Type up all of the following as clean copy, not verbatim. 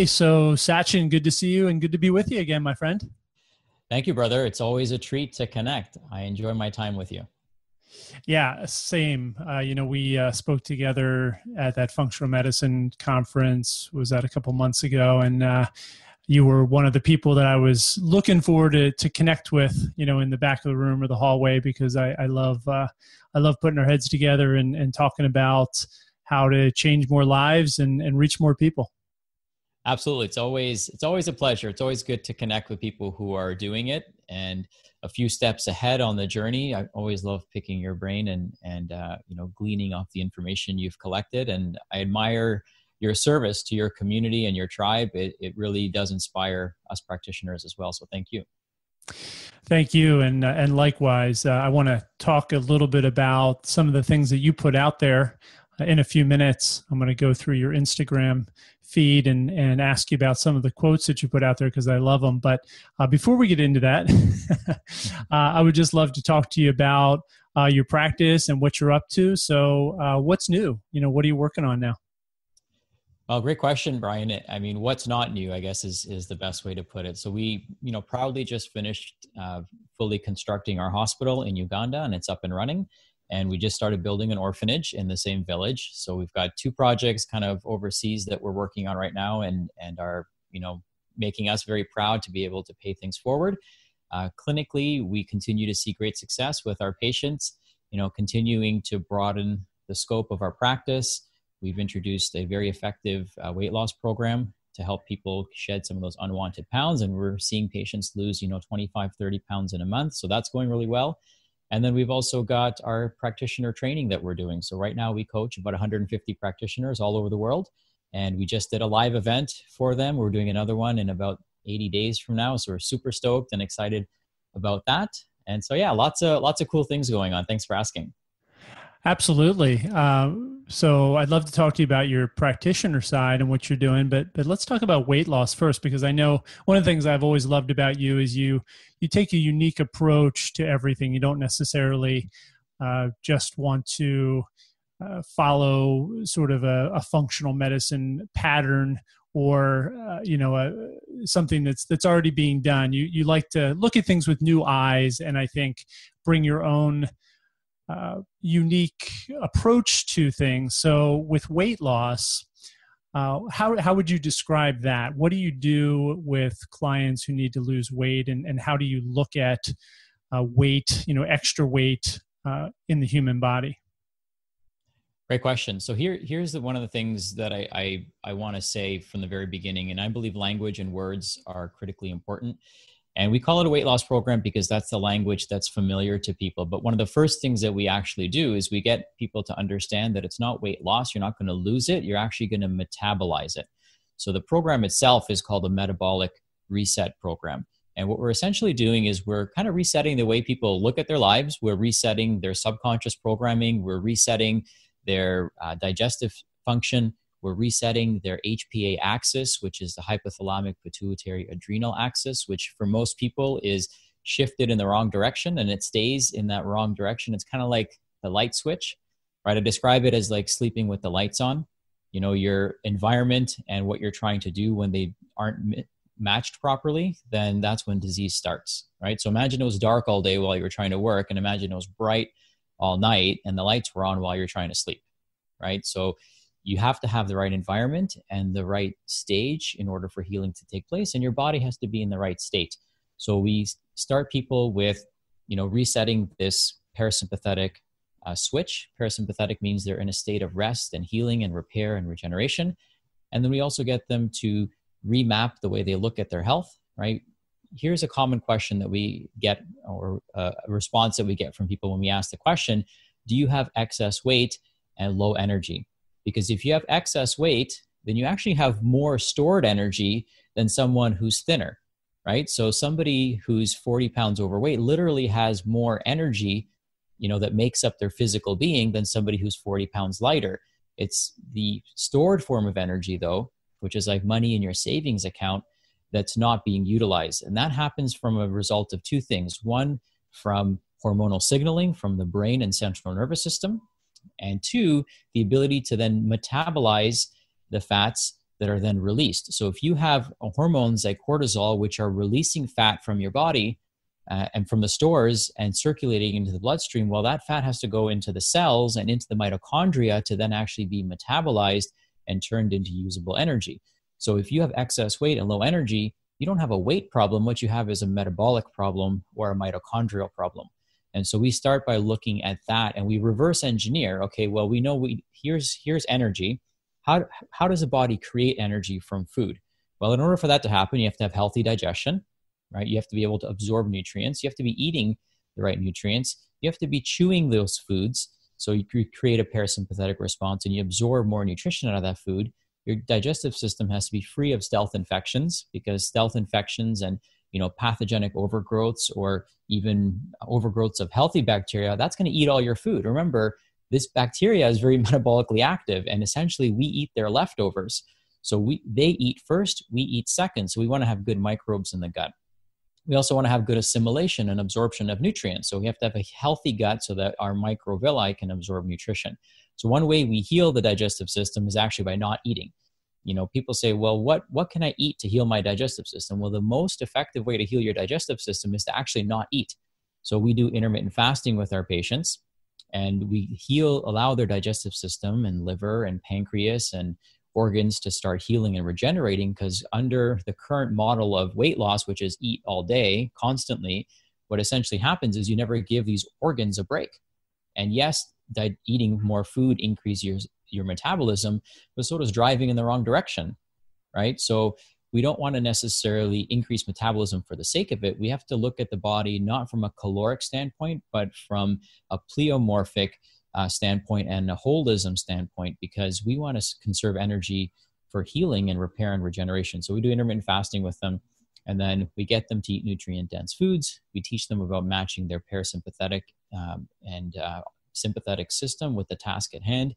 Okay, so Sachin, good to see you and good to be with you again, my friend. Thank you, brother. It's always a treat to connect. I enjoy my time with you. Yeah, same. We spoke together at that functional medicine conference. Was that a couple months ago? And you were one of the people that I was looking forward to connect with, in the back of the room or the hallway, because I love putting our heads together and talking about how to change more lives and reach more people. Absolutely. It's always a pleasure. It's always good to connect with people who are doing it and a few steps ahead on the journey. I always love picking your brain and gleaning off the information you've collected. And I admire your service to your community and your tribe. It really does inspire us practitioners as well. So thank you. Thank you. And likewise, I want to talk a little bit about some of the things that you put out there in a few minutes. I'm going to go through your Instagram feed and ask you about some of the quotes that you put out there because I love them. But before we get into that, I would just love to talk to you about your practice and what you're up to. So what's new? What are you working on now? Well, great question, Brian. I mean, what's not new, I guess, is the best way to put it. So we, proudly just finished fully constructing our hospital in Uganda, and it's up and running. And we just started building an orphanage in the same village. So we've got two projects kind of overseas that we're working on right now and are, making us very proud to be able to pay things forward. Clinically, we continue to see great success with our patients, continuing to broaden the scope of our practice. We've introduced a very effective weight loss program to help people shed some of those unwanted pounds. And we're seeing patients lose, 25, 30 pounds in a month. So that's going really well. And then we've also got our practitioner training that we're doing. So right now we coach about 150 practitioners all over the world. And we just did a live event for them. We're doing another one in about 80 days from now. So we're super stoked and excited about that. And so, yeah, lots of cool things going on. Thanks for asking. Absolutely. So I'd love to talk to you about your practitioner side and what you're doing, but let's talk about weight loss first, because I know one of the things I've always loved about you is you take a unique approach to everything. You don't necessarily just want to follow sort of a functional medicine pattern or something that's already being done. You like to look at things with new eyes, and I think bring your own unique approach to things. So with weight loss, how would you describe that? What do you do with clients who need to lose weight, and how do you look at weight, extra weight in the human body? Great question. So here's one of the things that I want to say from the very beginning, and I believe language and words are critically important. And we call it a weight loss program because that's the language that's familiar to people. But one of the first things that we actually do is we get people to understand that it's not weight loss. You're not going to lose it. You're actually going to metabolize it. So the program itself is called a metabolic reset program. And what we're essentially doing is we're kind of resetting the way people look at their lives. We're resetting their subconscious programming. We're resetting their digestive function. We're resetting their HPA axis, which is the hypothalamic pituitary adrenal axis, which for most people is shifted in the wrong direction, and it stays in that wrong direction. It's kind of like the light switch, right? I describe it as like sleeping with the lights on. Your environment and what you're trying to do, when they aren't matched properly, then that's when disease starts, right? So imagine it was dark all day while you were trying to work, and imagine it was bright all night and the lights were on while you're trying to sleep, right? So you have to have the right environment and the right stage in order for healing to take place, and your body has to be in the right state. So we start people with, resetting this parasympathetic switch. Parasympathetic means they're in a state of rest and healing and repair and regeneration. And then we also get them to remap the way they look at their health, right? Here's a common question that we get, or a response that we get from people when we ask the question: do you have excess weight and low energy? Because if you have excess weight, then you actually have more stored energy than someone who's thinner, right? So somebody who's 40 pounds overweight literally has more energy, that makes up their physical being than somebody who's 40 pounds lighter. It's the stored form of energy, though, which is like money in your savings account, that's not being utilized. And that happens from a result of two things. One, from hormonal signaling from the brain and central nervous system. And two, the ability to then metabolize the fats that are then released. So if you have hormones like cortisol, which are releasing fat from your body and from the stores and circulating into the bloodstream, well, that fat has to go into the cells and into the mitochondria to then actually be metabolized and turned into usable energy. So if you have excess weight and low energy, you don't have a weight problem. What you have is a metabolic problem or a mitochondrial problem. And so we start by looking at that and we reverse engineer. Okay, well, we know here's energy. How does the body create energy from food? Well, in order for that to happen, you have to have healthy digestion, right? You have to be able to absorb nutrients. You have to be eating the right nutrients. You have to be chewing those foods. So you create a parasympathetic response and you absorb more nutrition out of that food. Your digestive system has to be free of stealth infections, because stealth infections and pathogenic overgrowths or even overgrowths of healthy bacteria, that's going to eat all your food. Remember, this bacteria is very metabolically active, and essentially we eat their leftovers. So they eat first, we eat second. So we want to have good microbes in the gut. We also want to have good assimilation and absorption of nutrients. So we have to have a healthy gut so that our microvilli can absorb nutrition. So one way we heal the digestive system is actually by not eating. People say, well, what can I eat to heal my digestive system? Well, the most effective way to heal your digestive system is to actually not eat. So we do intermittent fasting with our patients, and we allow their digestive system and liver and pancreas and organs to start healing and regenerating, because under the current model of weight loss, which is eat all day constantly, what essentially happens is you never give these organs a break. And yes, eating more food increases your metabolism, but so does driving in the wrong direction, right? So we don't want to necessarily increase metabolism for the sake of it. We have to look at the body not from a caloric standpoint, but from a pleomorphic standpoint and a holism standpoint, because we want to conserve energy for healing and repair and regeneration. So we do intermittent fasting with them, and then we get them to eat nutrient-dense foods. We teach them about matching their parasympathetic and sympathetic system with the task at hand.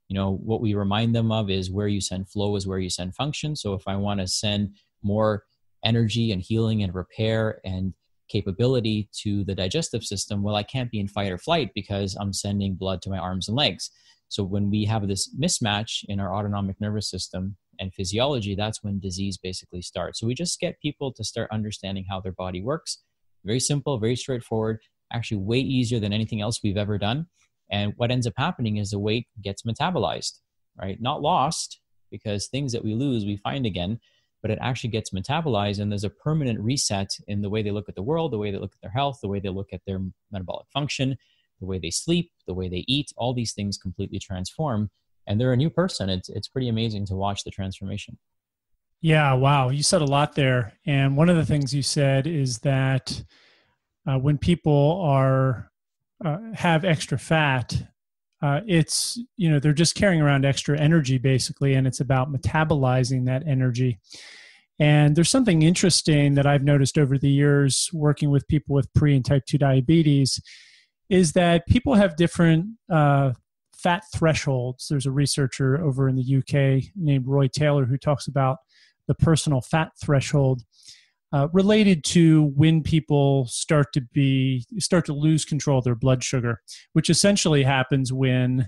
What we remind them of is where you send flow is where you send function. So if I want to send more energy and healing and repair and capability to the digestive system, well, I can't be in fight or flight because I'm sending blood to my arms and legs. So when we have this mismatch in our autonomic nervous system and physiology, that's when disease basically starts. So we just get people to start understanding how their body works. Very simple, very straightforward, actually way easier than anything else we've ever done. And what ends up happening is the weight gets metabolized, right? Not lost, because things that we lose, we find again, but it actually gets metabolized, and there's a permanent reset in the way they look at the world, the way they look at their health, the way they look at their metabolic function, the way they sleep, the way they eat. All these things completely transform, and they're a new person. It's pretty amazing to watch the transformation. Yeah, wow. You said a lot there. And one of the things you said is that when people have extra fat, it's, they're just carrying around extra energy basically, and it's about metabolizing that energy. And there's something interesting that I've noticed over the years working with people with pre and type 2 diabetes is that people have different fat thresholds. There's a researcher over in the UK named Roy Taylor who talks about the personal fat threshold related to when people start to lose control of their blood sugar, which essentially happens when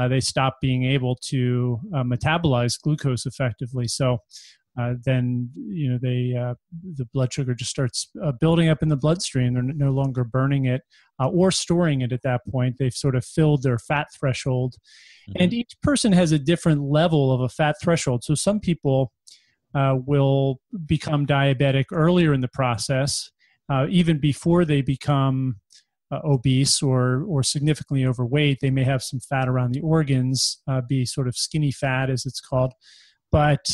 they stop being able to metabolize glucose effectively. So then the blood sugar just starts building up in the bloodstream. They're no longer burning it or storing it at that point. They've sort of filled their fat threshold. Mm-hmm. And each person has a different level of a fat threshold. So some people will become diabetic earlier in the process, even before they become obese or significantly overweight. They may have some fat around the organs, be sort of skinny fat as it's called, but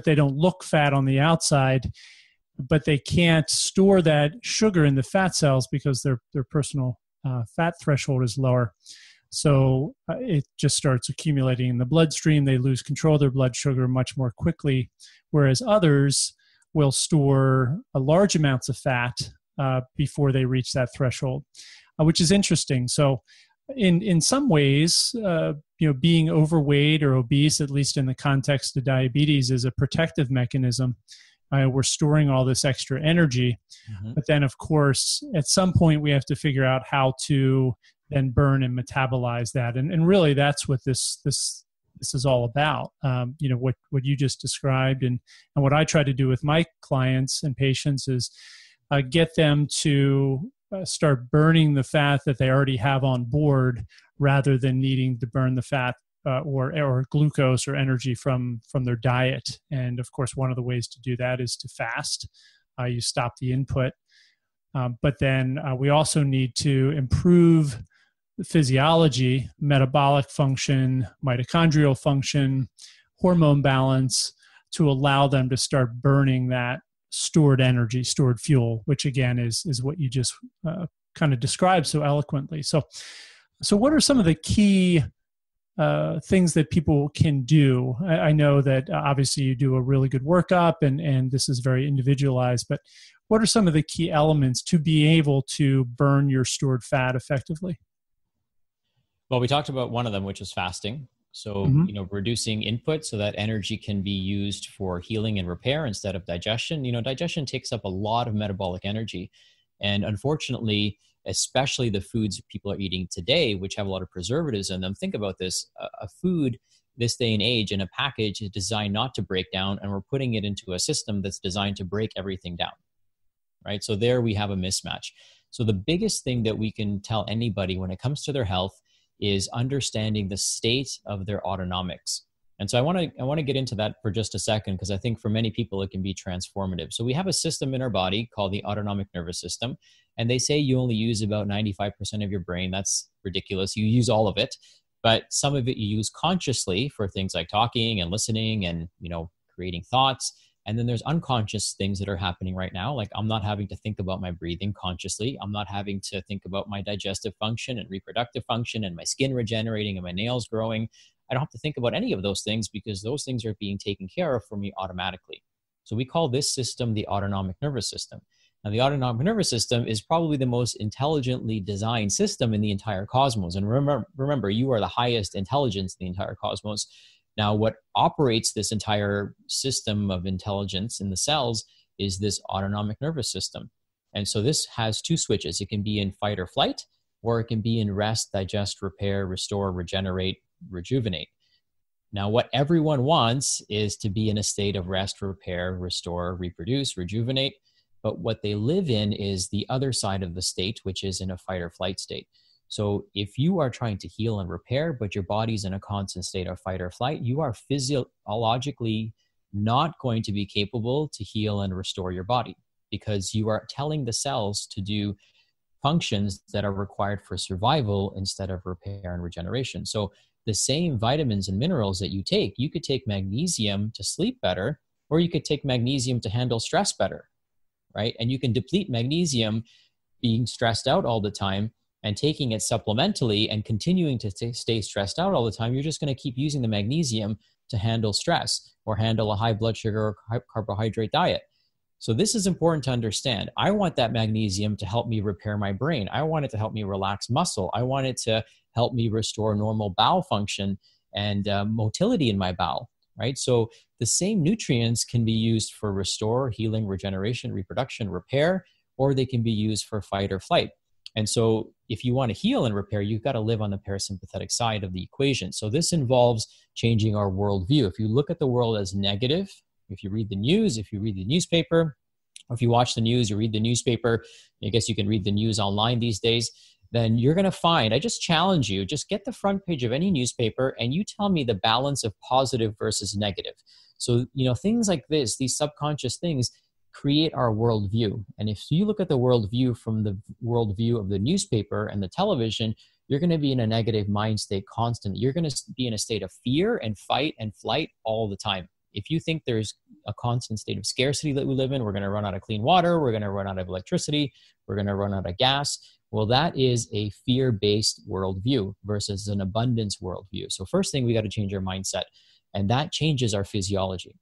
they don't look fat on the outside, but they can't store that sugar in the fat cells because their personal fat threshold is lower. So it just starts accumulating in the bloodstream. They lose control of their blood sugar much more quickly, whereas others will store large amounts of fat before they reach that threshold, which is interesting. So in some ways, being overweight or obese, at least in the context of diabetes, is a protective mechanism. We're storing all this extra energy. Mm-hmm. But then, of course, at some point, we have to figure out how to then burn and metabolize that. And really, that's what this this is all about. What you just described, and what I try to do with my clients and patients is get them to start burning the fat that they already have on board, rather than needing to burn the fat or glucose or energy from their diet. And of course, one of the ways to do that is to fast. You stop the input. But then we also need to improve the physiology, metabolic function, mitochondrial function, hormone balance, to allow them to start burning that stored energy, stored fuel, which again is what you just kind of described so eloquently. So what are some of the key things that people can do? I know that obviously you do a really good workup, and this is very individualized, but what are some of the key elements to be able to burn your stored fat effectively? Well, we talked about one of them, which is fasting. So, reducing input so that energy can be used for healing and repair instead of digestion. Digestion takes up a lot of metabolic energy. And unfortunately, especially the foods people are eating today, which have a lot of preservatives in them. Think about this. A food this day and age in a package is designed not to break down, and we're putting it into a system that's designed to break everything down, right? So there we have a mismatch. So the biggest thing that we can tell anybody when it comes to their health is understanding the state of their autonomics. And so I want to get into that for just a second, because I think for many people it can be transformative. So we have a system in our body called the autonomic nervous system, and they say you only use about 95% of your brain. That's ridiculous. You use all of it, but some of it you use consciously for things like talking and listening and, creating thoughts. And then there's unconscious things that are happening right now. Like, I'm not having to think about my breathing consciously. I'm not having to think about my digestive function and reproductive function and my skin regenerating and my nails growing. I don't have to think about any of those things, because those things are being taken care of for me automatically. So we call this system the autonomic nervous system. Now, the autonomic nervous system is probably the most intelligently designed system in the entire cosmos. And remember, you are the highest intelligence in the entire cosmos. Now, what operates this entire system of intelligence in the cells is this autonomic nervous system. And so this has two switches. It can be in fight or flight, or it can be in rest, digest, repair, restore, regenerate, rejuvenate. Now, what everyone wants is to be in a state of rest, repair, restore, reproduce, rejuvenate. But what they live in is the other side of the state, which is in a fight or flight state. So if you are trying to heal and repair, but your body's in a constant state of fight or flight, you are physiologically not going to be capable to heal and restore your body, because you are telling the cells to do functions that are required for survival instead of repair and regeneration. So the same vitamins and minerals that you could take magnesium to sleep better, or you could take magnesium to handle stress better, right? And you can deplete magnesium being stressed out all the time and taking it supplementally and continuing to stay stressed out all the time. You're just going to keep using the magnesium to handle stress or handle a high blood sugar or carbohydrate diet. So this is important to understand. I want that magnesium to help me repair my brain. I want it to help me relax muscle. I want it to help me restore normal bowel function and motility in my bowel, right? So the same nutrients can be used for restore, healing, regeneration, reproduction, repair, or they can be used for fight or flight. And so if you want to heal and repair, you've got to live on the parasympathetic side of the equation. So this involves changing our worldview. If you look at the world as negative, if you read the news, if you read the newspaper, or if you watch the news, you read the newspaper, I guess you can read the news online these days, then you're going to find, I just challenge you, just get the front page of any newspaper and you tell me the balance of positive versus negative. So, things like this, these subconscious things create our worldview. And if you look at the worldview from the worldview of the newspaper and the television, you're going to be in a negative mind state constantly. You're going to be in a state of fear and fight and flight all the time. If you think there's a constant state of scarcity that we live in, we're going to run out of clean water, we're going to run out of electricity, we're going to run out of gas. Well, that is a fear-based worldview versus an abundance worldview. So first thing, we got to change our mindset, and that changes our physiology.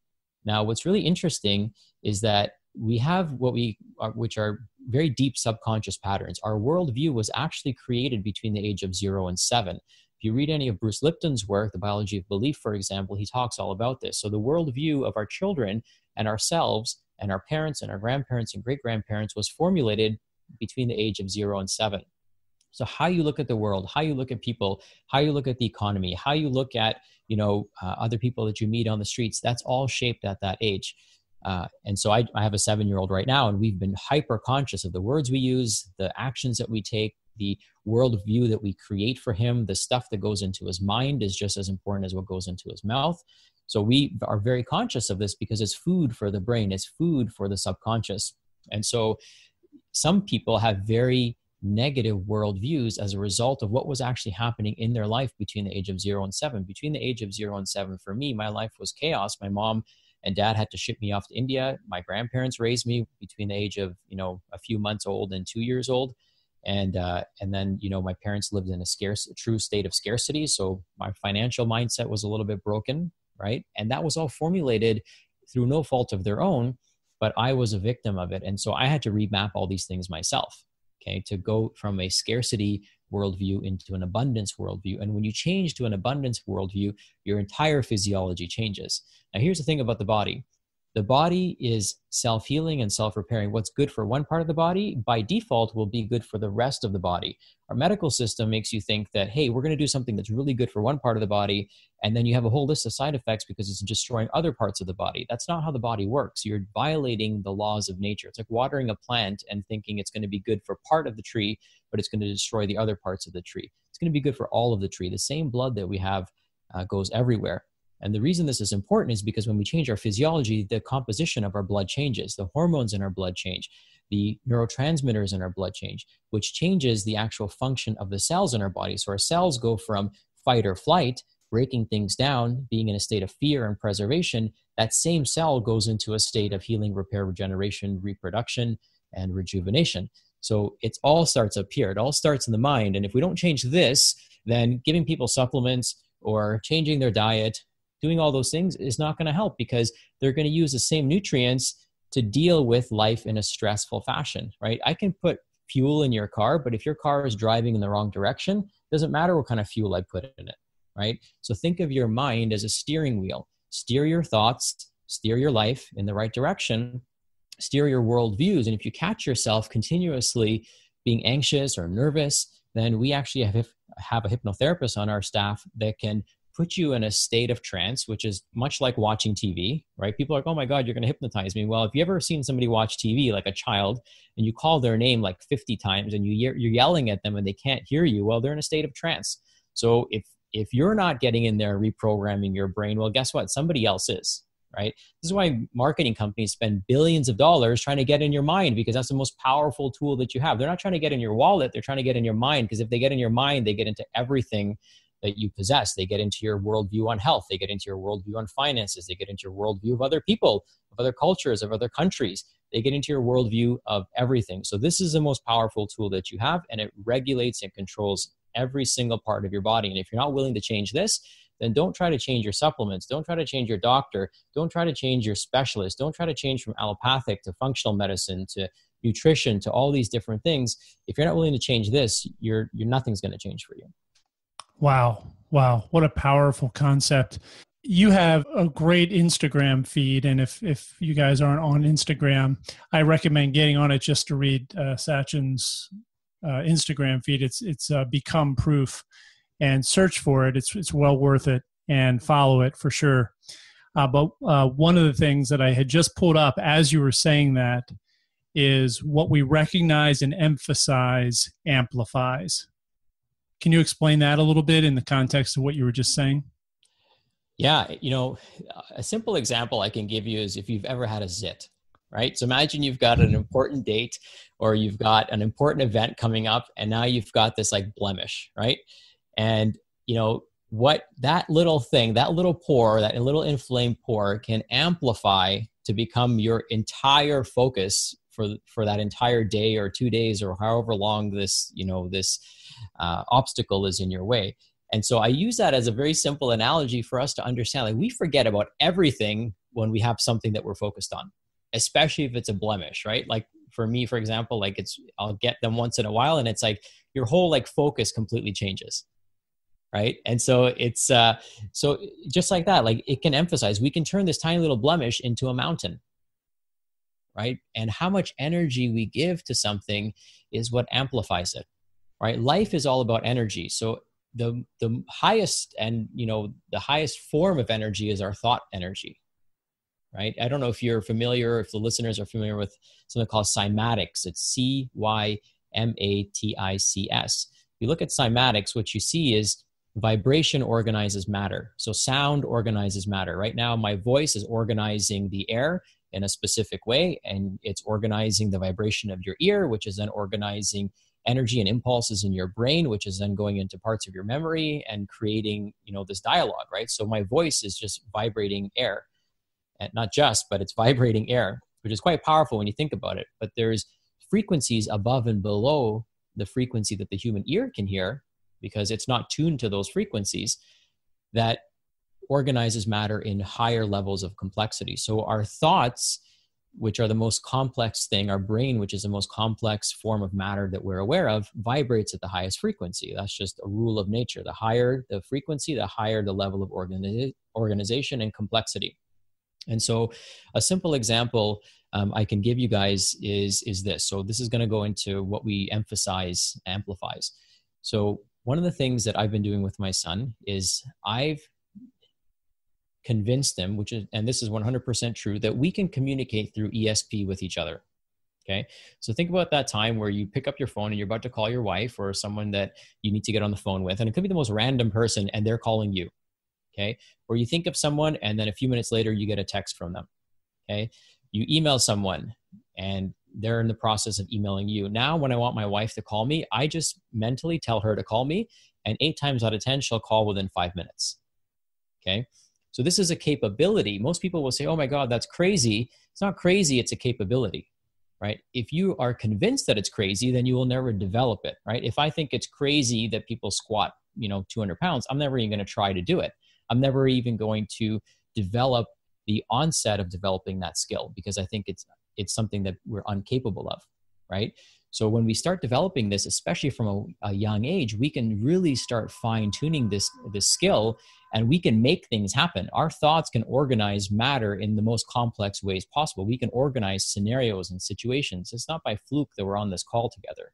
Now, what's really interesting is that we have which are very deep subconscious patterns. Our worldview was actually created between the age of 0 and 7. If you read any of Bruce Lipton's work, The Biology of Belief, for example, he talks all about this. So the worldview of our children and ourselves and our parents and our grandparents and great-grandparents was formulated between the age of 0 and 7. So how you look at the world, how you look at people, how you look at the economy, how you look at, other people that you meet on the streets, that's all shaped at that age. And so I have a 7-year-old right now, and we've been hyper conscious of the words we use, the actions that we take, the worldview that we create for him. The stuff that goes into his mind is just as important as what goes into his mouth. So we are very conscious of this because it's food for the brain, it's food for the subconscious. And so some people have very negative worldviews as a result of what was actually happening in their life between the age of 0 and 7. Between the age of 0 and 7, for me, my life was chaos. My mom and dad had to ship me off to India. My grandparents raised me between the age of, a few months old and 2 years old. And then, my parents lived in a true state of scarcity. So my financial mindset was a little bit broken, right? And that was all formulated through no fault of their own, but I was a victim of it. And so I had to remap all these things myself, okay, to go from a scarcity worldview into an abundance worldview. And when you change to an abundance worldview, your entire physiology changes. Now, here's the thing about the body. The body is self-healing and self-repairing. What's good for one part of the body, by default, will be good for the rest of the body. Our medical system makes you think that, hey, we're going to do something that's really good for one part of the body, and then you have a whole list of side effects because it's destroying other parts of the body. That's not how the body works. You're violating the laws of nature. It's like watering a plant and thinking it's going to be good for part of the tree, but it's going to destroy the other parts of the tree. It's going to be good for all of the tree. The same blood that we have goes everywhere. And the reason this is important is because when we change our physiology, the composition of our blood changes, the hormones in our blood change, the neurotransmitters in our blood change, which changes the actual function of the cells in our body. So our cells go from fight or flight, breaking things down, being in a state of fear and preservation. That same cell goes into a state of healing, repair, regeneration, reproduction, and rejuvenation. So it all starts up here. It all starts in the mind. And if we don't change this, then giving people supplements or changing their diet, doing all those things is not going to help because they're going to use the same nutrients to deal with life in a stressful fashion, right? I can put fuel in your car, but if your car is driving in the wrong direction, it doesn't matter what kind of fuel I put in it, right? So think of your mind as a steering wheel. Steer your thoughts, steer your life in the right direction, steer your worldviews. And if you catch yourself continuously being anxious or nervous, then we actually have a hypnotherapist on our staff that can put you in a state of trance, which is much like watching TV, right? People are like, oh my God, you're going to hypnotize me. Well, if you ever seen somebody watch TV, like a child, and you call their name like 50 times and you're yelling at them and they can't hear you, well, they're in a state of trance. So if you're not getting in there and reprogramming your brain, well, guess what? Somebody else is, right? This is why marketing companies spend billions of dollars trying to get in your mind, because that's the most powerful tool that you have. They're not trying to get in your wallet. They're trying to get in your mind, because if they get in your mind, they get into everything that you possess. They get into your worldview on health. They get into your worldview on finances. They get into your worldview of other people, of other cultures, of other countries. They get into your worldview of everything. So this is the most powerful tool that you have, and it regulates and controls every single part of your body. And if you're not willing to change this, then don't try to change your supplements. Don't try to change your doctor. Don't try to change your specialist. Don't try to change from allopathic to functional medicine to nutrition to all these different things. If you're not willing to change this, nothing's going to change for you. Wow. What a powerful concept. You have a great Instagram feed. And if you guys aren't on Instagram, I recommend getting on it just to read Sachin's Instagram feed. It's Become Proof, and search for it. It's well worth it, and follow it for sure. But one of the things that I had just pulled up as you were saying that is what we recognize and emphasize amplifies. Can you explain that a little bit in the context of what you were just saying? Yeah, a simple example I can give you is if you've ever had a zit, right? So imagine you've got an important date or you've got an important event coming up, and now you've got this like blemish, right? And what that little thing, that little pore, that little inflamed pore can amplify to become your entire focus for that entire day or 2 days or however long this obstacle is in your way. And so I use that as a very simple analogy for us to understand, like, we forget about everything when we have something that we're focused on, especially if it's a blemish, right? Like for me, for example, like I'll get them once in a while, and it's like your whole like focus completely changes. Right. And so it's so just like that, like it can emphasize, we can turn this tiny little blemish into a mountain. Right. And how much energy we give to something is what amplifies it. right? Life is all about energy. So the highest and, the highest form of energy is our thought energy, right? I don't know if you're familiar, if the listeners are familiar with something called cymatics. It's cymatics. If you look at cymatics, what you see is vibration organizes matter. So sound organizes matter. Right now, my voice is organizing the air in a specific way, and it's organizing the vibration of your ear, which is then organizing energy and impulses in your brain, which is then going into parts of your memory and creating, this dialogue, right? So my voice is just vibrating air, and not just, but it's vibrating air, which is quite powerful when you think about it. But there's frequencies above and below the frequency that the human ear can hear, because it's not tuned to those frequencies, that organizes matter in higher levels of complexity. So our thoughts, which are the most complex thing, our brain, which is the most complex form of matter that we're aware of, vibrates at the highest frequency. That's just a rule of nature. The higher the frequency, the higher the level of organization and complexity. And so a simple example I can give you guys is this. So this is going to go into what we emphasize, amplifies. So one of the things that I've been doing with my son is I've convinced him, and this is 100% true, that we can communicate through ESP with each other. Okay. So think about that time where you pick up your phone and you're about to call your wife or someone that you need to get on the phone with, and it could be the most random person and they're calling you. Okay. Or you think of someone and then a few minutes later you get a text from them. Okay. You email someone and they're in the process of emailing you. Now, when I want my wife to call me, I just mentally tell her to call me, and 8 times out of 10, she'll call within 5 minutes. Okay. So this is a capability. Most people will say, oh my God, that's crazy. It's not crazy. It's a capability, right? If you are convinced that it's crazy, then you will never develop it, right? If I think it's crazy that people squat, 200 pounds, I'm never even going to try to do it. I'm never even going to develop the onset of developing that skill, because I think it's something that we're incapable of, right? So when we start developing this, especially from a young age, we can really start fine-tuning this skill, and we can make things happen. Our thoughts can organize matter in the most complex ways possible. We can organize scenarios and situations. It's not by fluke that we're on this call together,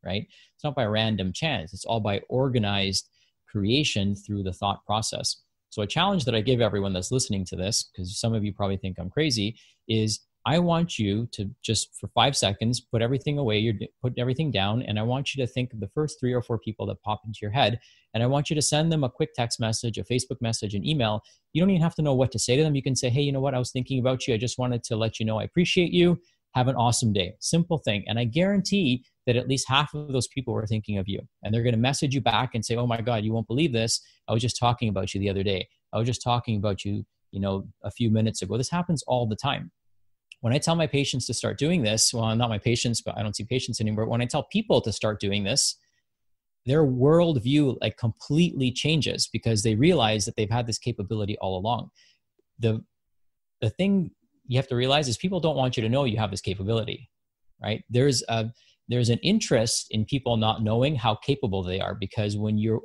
right? It's not by random chance. It's all by organized creation through the thought process. So a challenge that I give everyone that's listening to this, because some of you probably think I'm crazy, is I want you to just for 5 seconds, put everything away, you're putting everything down, and I want you to think of the first 3 or 4 people that pop into your head, and I want you to send them a quick text message, a Facebook message, an email. You don't even have to know what to say to them. You can say, hey, you know what? I was thinking about you. I just wanted to let you know I appreciate you. Have an awesome day. Simple thing. And I guarantee that at least half of those people were thinking of you. And they're going to message you back and say, oh my God, you won't believe this. I was just talking about you the other day. I was just talking about you, a few minutes ago. This happens all the time. When I tell my patients to start doing this, well, not my patients, but I don't see patients anymore. When I tell people to start doing this, their worldview completely changes, because they realize that they've had this capability all along. The thing you have to realize is people don't want you to know you have this capability, right? There's an interest in people not knowing how capable they are, because when you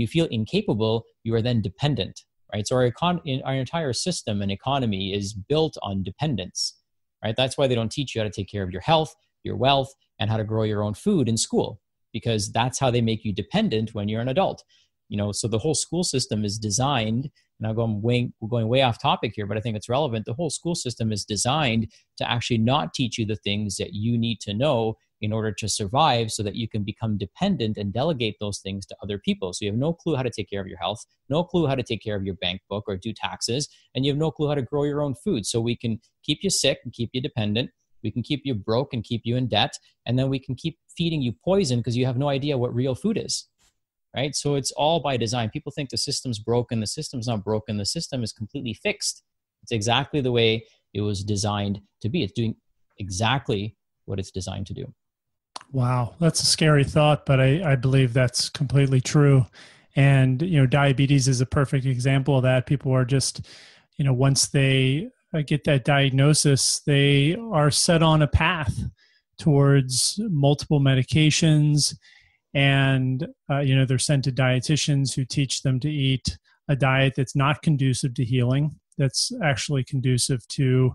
feel incapable, you are then dependent, right? So our entire system and economy is built on dependence, right? That's why they don't teach you how to take care of your health, your wealth, and how to grow your own food in school, because that's how they make you dependent when you're an adult. So the whole school system is designed, and we're going way off topic here, but I think it's relevant. The whole school system is designed to actually not teach you the things that you need to know in order to survive, so that you can become dependent and delegate those things to other people. So you have no clue how to take care of your health, no clue how to take care of your bank book or do taxes, and you have no clue how to grow your own food. So we can keep you sick and keep you dependent. We can keep you broke and keep you in debt. And then we can keep feeding you poison because you have no idea what real food is. Right? So it's all by design. People think the system's broken. The system's not broken. The system is completely fixed. It's exactly the way it was designed to be. It's doing exactly what it's designed to do. Wow. That's a scary thought, but I believe that's completely true. And, diabetes is a perfect example of that. People are just, once they get that diagnosis, they are set on a path towards multiple medications. And, they're sent to dietitians who teach them to eat a diet that's not conducive to healing, that's actually conducive to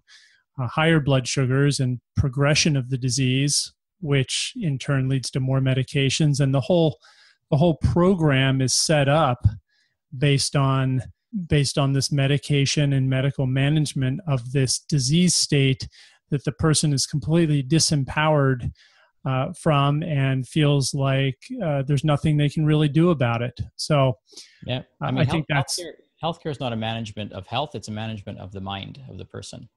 higher blood sugars and progression of the disease, which in turn leads to more medications. And the whole program is set up based on this medication and medical management of this disease state that the person is completely disempowered from, and feels like there's nothing they can really do about it. So yeah, I think that's healthcare is not a management of health; it's a management of the mind of the person.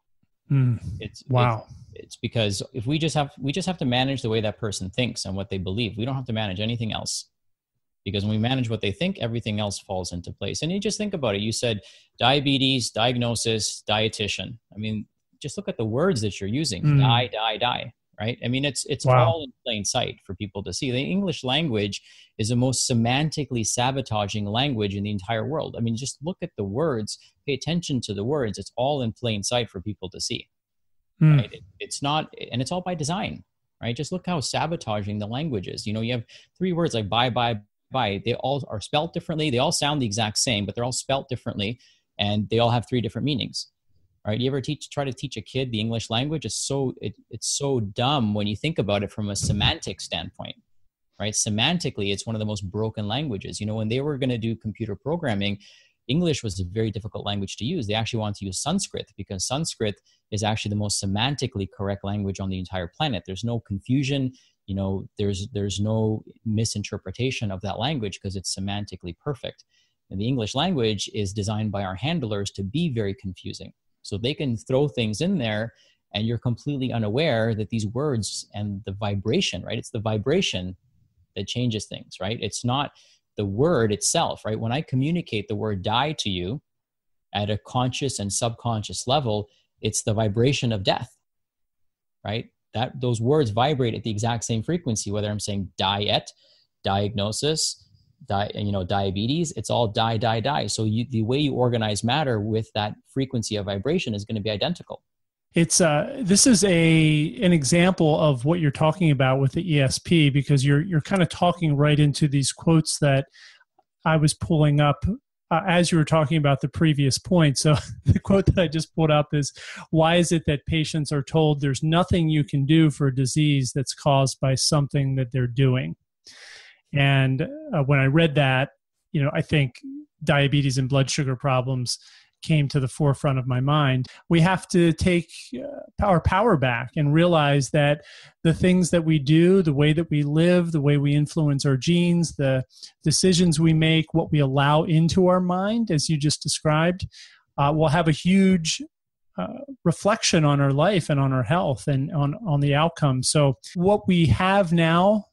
Wow. It's because if we just have to manage the way that person thinks and what they believe. We don't have to manage anything else, because when we manage what they think, everything else falls into place. And you just think about it. You said diabetes, diagnosis, dietitian. I mean, just look at the words that you're using. Die, right? I mean, it's Wow. all in plain sight for people to see. The English language is the most semantically sabotaging language in the entire world. I mean, just look at the words, pay attention to the words. It's all in plain sight for people to see. Right? It's not, and it's all by design, right? Just look how sabotaging the language is. You know, you have 3 words like bye, bye, bye. They all are spelled differently. They all sound the exact same, but they're all spelled differently, and they all have 3 different meanings. Right? You ever try to teach a kid the English language? It's so dumb when you think about it from a semantic standpoint, right? Semantically, it's one of the most broken languages. You know, when they were going to do computer programming, English was a very difficult language to use. They actually wanted to use Sanskrit, because Sanskrit is actually the most semantically correct language on the entire planet. There's no confusion. You know, there's no misinterpretation of that language because it's semantically perfect. And the English language is designed by our handlers to be very confusing. So they can throw things in there and you're completely unaware that these words and the vibration, right? It's the vibration that changes things, right? It's not the word itself, right? When I communicate the word die to you at a conscious and subconscious level, it's the vibration of death, right? That those words vibrate at the exact same frequency, whether I'm saying diet, diagnosis, diabetes, it's all die. So the way you organize matter with that frequency of vibration is going to be identical. It's this is an example of what you're talking about with the ESP, because you're kind of talking right into these quotes that I was pulling up as you were talking about the previous point. So the quote that I just pulled up is, "Why is it that patients are told there's nothing you can do for a disease that's caused by something that they're doing?" And when I read that, you know, I think diabetes and blood sugar problems came to the forefront of my mind. We have to take our power back and realize that the things that we do, the way that we live, the way we influence our genes, the decisions we make, what we allow into our mind, as you just described, will have a huge reflection on our life and on our health and on the outcome. So what we have now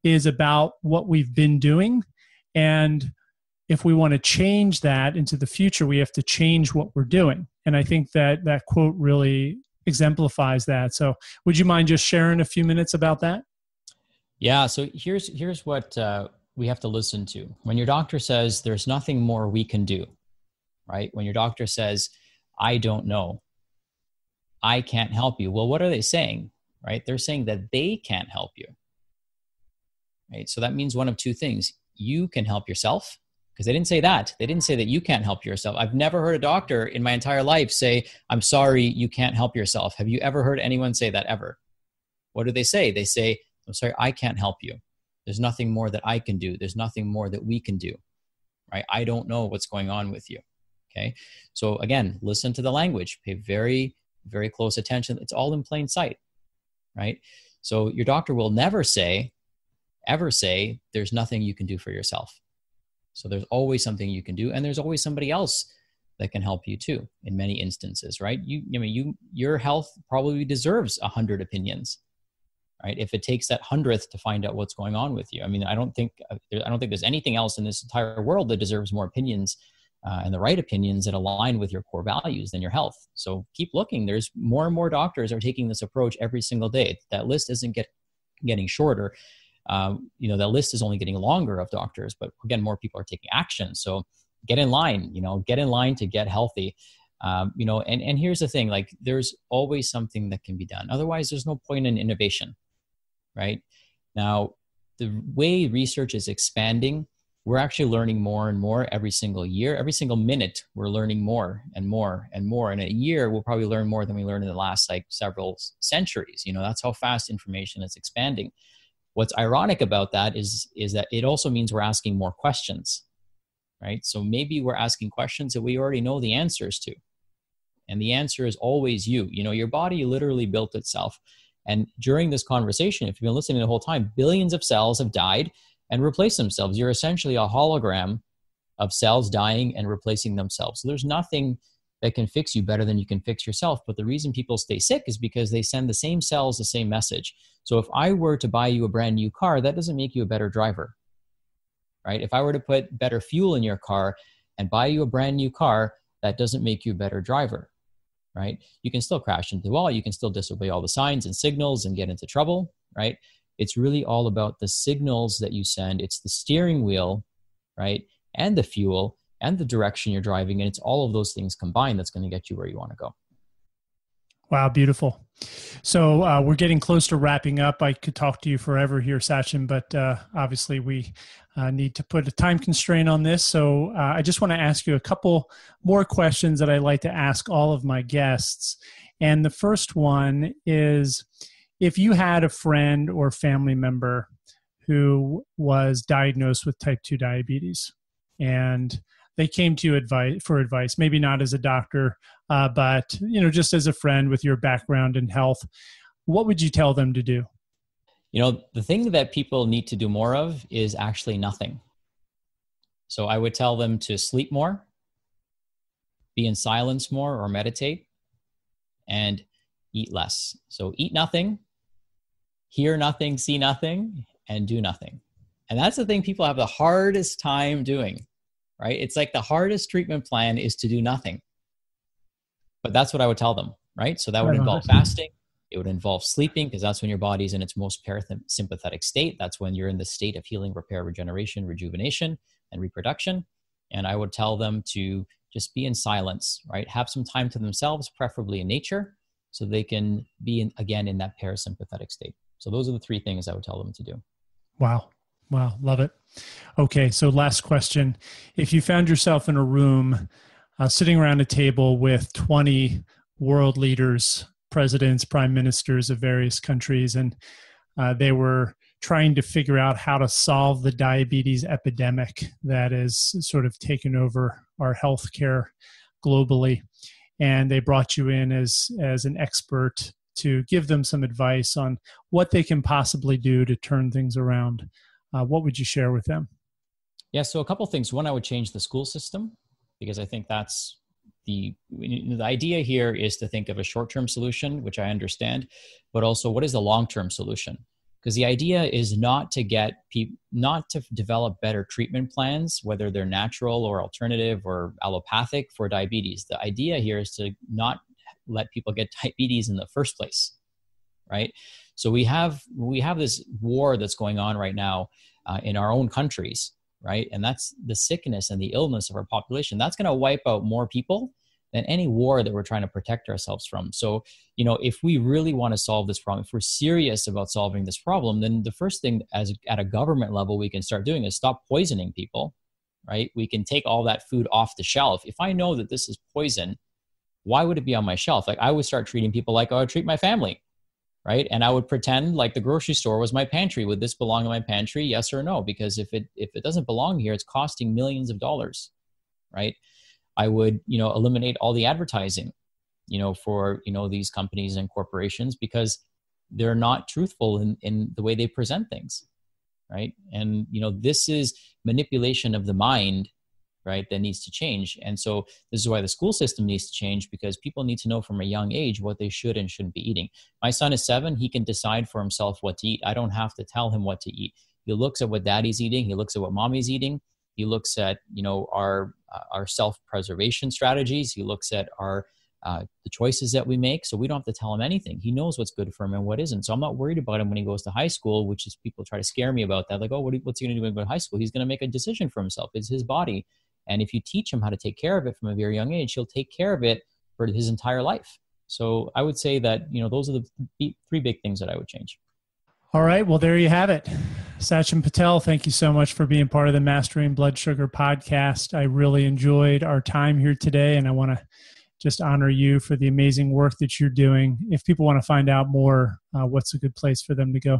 is about what we've been doing. And if we want to change that into the future, we have to change what we're doing. And I think that quote really exemplifies that. So would you mind just sharing a few minutes about that? Yeah. So here's what we have to listen to. When your doctor says there's nothing more we can do, right? When your doctor says, I don't know, I can't help you. Well, what are they saying, right? They're saying that they can't help you. Right? So that means one of 2 things. You can help yourself, because they didn't say that. They didn't say that you can't help yourself. I've never heard a doctor in my entire life say, I'm sorry, you can't help yourself. Have you ever heard anyone say that ever? What do they say? They say, I'm sorry, I can't help you. There's nothing more that I can do. There's nothing more that we can do, right? I don't know what's going on with you, okay? So again, listen to the language. Pay very, very close attention. It's all in plain sight, right? So your doctor will never ever say there's nothing you can do for yourself. So there's always something you can do, and there's always somebody else that can help you too in many instances, right? Your health probably deserves 100 opinions, right? If it takes that 100th to find out what's going on with you. I mean, I don't think there's anything else in this entire world that deserves more opinions and the right opinions that align with your core values than your health. So keep looking. There's more and more doctors are taking this approach every single day. That list isn't getting shorter. The list is only getting longer of doctors, but again, more people are taking action. So get in line, get in line to get healthy. And here's the thing, like there's always something that can be done. Otherwise there's no point in innovation, right? Now, the way research is expanding we're actually learning more and more every single year. Every single minute, we're learning more and more and more. In a year, we'll probably learn more than we learned in the last like several centuries. You know, that's how fast information is expanding. What's ironic about that is that it also means we're asking more questions, right? So maybe we're asking questions that we already know the answers to. And the answer is always you. You know, your body literally built itself. And during this conversation, if you've been listening the whole time, billions of cells have died and replaced themselves. You're essentially a hologram of cells dying and replacing themselves. So there's nothing that can fix you better than you can fix yourself. But the reason people stay sick is because they send the same cells the same message. So if I were to buy you a brand new car, that doesn't make you a better driver, right? If I were to put better fuel in your car and buy you a brand new car, that doesn't make you a better driver, right? You can still crash into the wall. You can still disobey all the signs and signals and get into trouble, right? It's really all about the signals that you send. It's the steering wheel, right? And the fuel and the direction you're driving. And it's all of those things combined that's going to get you where you want to go. Wow, beautiful. So we're getting close to wrapping up. I could talk to you forever here, Sachin, but obviously we need to put a time constraint on this. So I just want to ask you a couple more questions that I like to ask all of my guests. And the first one is, if you had a friend or family member who was diagnosed with type 2 diabetes and they came to you for advice, maybe not as a doctor, but just as a friend with your background in health, what would you tell them to do? The thing that people need to do more of is actually nothing. So I would tell them to sleep more, be in silence more or meditate, and eat less. So eat nothing, hear nothing, see nothing, and do nothing. And that's the thing people have the hardest time doing, right? It's like the hardest treatment plan is to do nothing. But that's what I would tell them, right? So that would involve fasting. It would involve sleeping, because that's when your body's in its most parasympathetic state. That's when you're in the state of healing, repair, regeneration, rejuvenation, and reproduction. And I would tell them to just be in silence, right? Have some time to themselves, preferably in nature, so they can be again in that parasympathetic state. So those are the three things I would tell them to do. Wow. Love it. Okay. So last question. If you found yourself in a room sitting around a table with 20 world leaders, presidents, prime ministers of various countries, and they were trying to figure out how to solve the diabetes epidemic that is sort of taken over our healthcare globally, and they brought you in as an expert to give them some advice on what they can possibly do to turn things around, what would you share with them? Yeah, so a couple of things. One, I would change the school system, because I think that's the idea here is to think of a short-term solution, which I understand, but also what is the long-term solution? Because the idea is not to develop better treatment plans, whether they're natural or alternative or allopathic for diabetes. The idea here is to not let people get diabetes in the first place, right? So we have this war that's going on right now in our own countries, right? And that's the sickness and the illness of our population. That's going to wipe out more people than any war that we're trying to protect ourselves from. So, if we really want to solve this problem, if we're serious about solving this problem, then the first thing at a government level we can start doing is stop poisoning people, right? We can take all that food off the shelf. If I know that this is poison, why would it be on my shelf? Like, I would start treating people like I would treat my family, right? And I would pretend like the grocery store was my pantry. Would this belong in my pantry? Yes or no? Because if it doesn't belong here, it's costing millions of dollars, right? I would, eliminate all the advertising, for, these companies and corporations, because they're not truthful in the way they present things, right? And, this is manipulation of the mind, right, that needs to change. And so this is why the school system needs to change, because people need to know from a young age what they should and shouldn't be eating. My son is 7. He can decide for himself what to eat. I don't have to tell him what to eat. He looks at what daddy's eating. He looks at what mommy's eating. He looks at, our self-preservation strategies. He looks at the choices that we make. So we don't have to tell him anything. He knows what's good for him and what isn't. So I'm not worried about him when he goes to high school, which is people try to scare me about that. Like, oh, what's he going to do when he goes to high school? He's going to make a decision for himself. It's his body. And if you teach him how to take care of it from a very young age, he'll take care of it for his entire life. So I would say that, those are the 3 big things that I would change. All right. Well, there you have it. Sachin Patel, thank you so much for being part of the Mastering Blood Sugar podcast. I really enjoyed our time here today, and I want to just honor you for the amazing work that you're doing. If people want to find out more, what's a good place for them to go?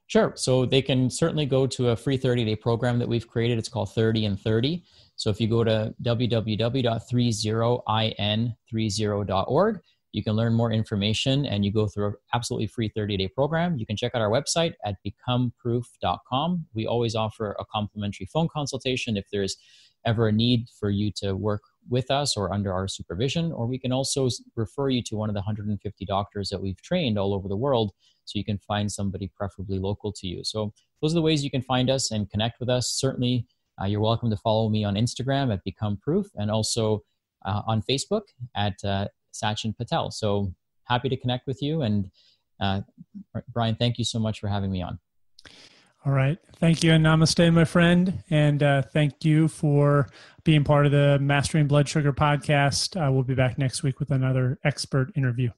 Sure. So they can certainly go to a free 30-day program that we've created. It's called 30 and 30. So if you go to www.30in30.org, you can learn more information and you go through an absolutely free 30-day program. You can check out our website at becomeproof.com. We always offer a complimentary phone consultation if there's ever a need for you to work with us or under our supervision, or we can also refer you to one of the 150 doctors that we've trained all over the world so you can find somebody preferably local to you. So those are the ways you can find us and connect with us. Certainly, you're welcome to follow me on Instagram at Become Proof and also on Facebook at Sachin Patel. So happy to connect with you. And Brian, thank you so much for having me on. All right. Thank you. And namaste, my friend. And thank you for being part of the Mastering Blood Sugar podcast. We'll be back next week with another expert interview.